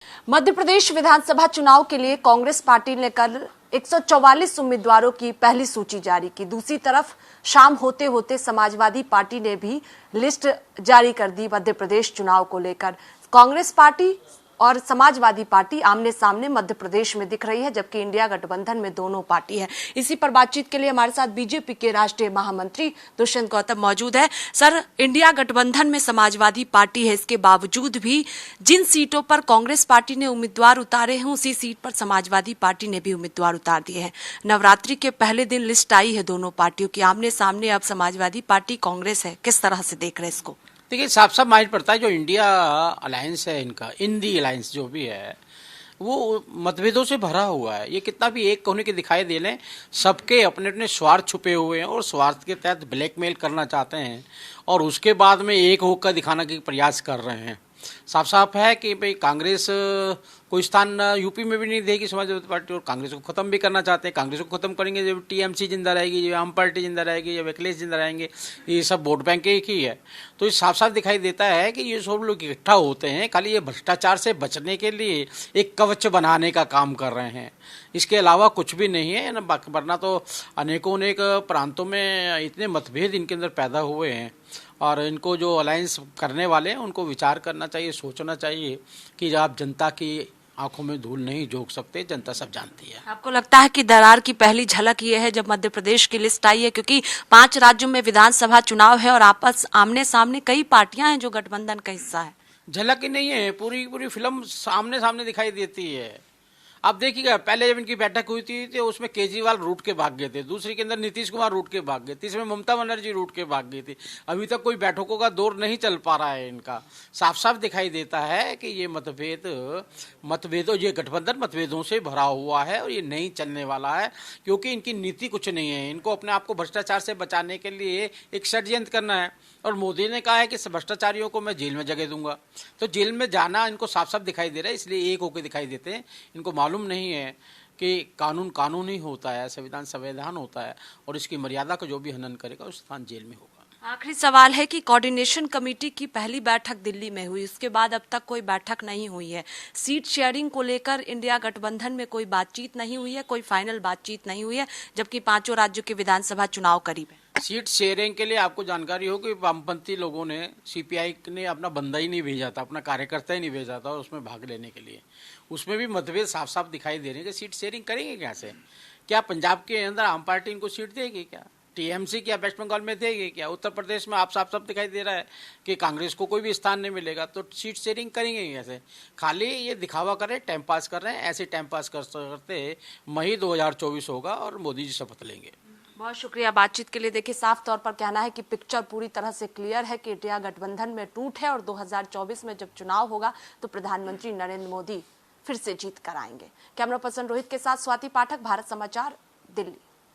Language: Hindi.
मध्य प्रदेश विधानसभा चुनाव के लिए कांग्रेस पार्टी ने कल 144 उम्मीदवारों की पहली सूची जारी की। दूसरी तरफ शाम होते होते समाजवादी पार्टी ने भी लिस्ट जारी कर दी। मध्य प्रदेश चुनाव को लेकर कांग्रेस पार्टी और समाजवादी पार्टी आमने सामने मध्य प्रदेश में दिख रही है, जबकि इंडिया गठबंधन में दोनों पार्टी है। इसी पर बातचीत के लिए हमारे साथ बीजेपी के राष्ट्रीय महामंत्री दुष्यंत गौतम मौजूद है। सर, इंडिया गठबंधन में समाजवादी पार्टी है, इसके बावजूद भी जिन सीटों पर कांग्रेस पार्टी ने उम्मीदवार उतारे हैं, उसी सीट पर समाजवादी पार्टी ने भी उम्मीदवार उतार दिए हैं। नवरात्रि के पहले दिन लिस्ट आई है दोनों पार्टियों की आमने सामने। अब समाजवादी पार्टी कांग्रेस है, किस तरह से देख रहे हैं इसको? देखिए, साफ साफ मालूम पड़ता है जो इंडिया अलायंस है, इनका इंडी अलायंस जो भी है वो मतभेदों से भरा हुआ है। ये कितना भी एक होने के दिखाई दे लें, सबके अपने अपने स्वार्थ छुपे हुए हैं और स्वार्थ के तहत ब्लैकमेल करना चाहते हैं और उसके बाद में एक होकर दिखाने के प्रयास कर रहे हैं। साफ साफ है कि भाई कांग्रेस कोई स्थान यूपी में भी नहीं देगी समाजवादी पार्टी, और कांग्रेस को खत्म भी करना चाहते हैं। कांग्रेस को खत्म करेंगे जब टीएमसी जिंदा रहेगी, जब आम पार्टी जिंदा रहेगी, जब अखिलेश जिंदा रहेंगे, ये सब वोट बैंक एक ही है। तो ये साफ साफ दिखाई देता है कि ये सब लोग इकट्ठा होते हैं खाली ये भ्रष्टाचार से बचने के लिए, एक कवच बनाने का काम कर रहे हैं। इसके अलावा कुछ भी नहीं है ना, वरना तो अनेकों अनेक प्रांतों में इतने मतभेद इनके अंदर पैदा हुए हैं और इनको जो अलायंस करने वाले हैं उनको विचार करना चाहिए, सोचना चाहिए कि आप जनता की आंखों में धूल नहीं झोंक सकते, जनता सब जानती है। आपको लगता है कि दरार की पहली झलक ये है जब मध्य प्रदेश की लिस्ट आई है, क्योंकि 5 राज्यों में विधानसभा चुनाव है और आपस आमने सामने कई पार्टियां हैं जो गठबंधन का हिस्सा है? झलक ही नहीं है, पूरी पूरी फिल्म सामने सामने दिखाई देती है। आप देखिएगा, पहले जब इनकी बैठक हुई थी तो उसमें केजरीवाल रूट के भाग गए थे, दूसरी के अंदर नीतीश कुमार रूट के भाग गए, तीसरे में ममता बनर्जी रूट के भाग गई थी। अभी तक कोई बैठकों का दौर नहीं चल पा रहा है इनका। साफ साफ दिखाई देता है कि ये मतभेदों ये गठबंधन मतभेदों से भरा हुआ है और ये नहीं चलने वाला है, क्योंकि इनकी नीति कुछ नहीं है। इनको अपने आप को भ्रष्टाचार से बचाने के लिए एक षड्यंत्र करना है और मोदी ने कहा है कि भ्रष्टाचारियों को मैं जेल में जगह दूंगा। तो जेल में जाना इनको साफ साफ दिखाई दे रहा है, इसलिए एक होकर दिखाई देते हैं। इनको मालूम नहीं है कि कानून कानून ही होता है, संविधान संविधान होता है और इसकी मर्यादा का जो भी हनन करेगा उस स्थान जेल में होगा। आखिरी सवाल है कि कोऑर्डिनेशन कमेटी की पहली बैठक दिल्ली में हुई, उसके बाद अब तक कोई बैठक नहीं हुई है। सीट शेयरिंग को लेकर इंडिया गठबंधन में कोई बातचीत नहीं हुई है, कोई फाइनल बातचीत नहीं हुई है, जबकि 5 राज्यों के विधानसभा चुनाव करीब है। सीट शेयरिंग के लिए आपको जानकारी हो कि वामपंथी लोगों ने, सीपीआई ने अपना बंदा ही नहीं भेजा था, अपना कार्यकर्ता ही नहीं भेजा था और उसमें भाग लेने के लिए। उसमें भी मतभेद साफ साफ दिखाई दे रहे हैं कि सीट शेयरिंग करेंगे कैसे? क्या पंजाब के अंदर आम पार्टी इनको सीट देगी? क्या टीएमसी क्या वेस्ट बंगाल में देगी? क्या उत्तर प्रदेश में आप साफ साफ दिखाई दे रहा है कि कांग्रेस को कोई भी स्थान नहीं मिलेगा? तो सीट शेयरिंग करेंगे कैसे? खाली ये दिखावा कर रहे हैं, टाइम पास कर रहे हैं। ऐसे टाइम पास करते मई 2024 होगा और मोदी जी शपथ लेंगे। बहुत शुक्रिया बातचीत के लिए। देखिए, साफ तौर पर कहना है कि पिक्चर पूरी तरह से क्लियर है कि इंडिया गठबंधन में टूट है और 2024 में जब चुनाव होगा तो प्रधानमंत्री नरेंद्र मोदी फिर से जीत कर आएंगे। कैमरा पर्सन रोहित के साथ स्वाति पाठक, भारत समाचार, दिल्ली।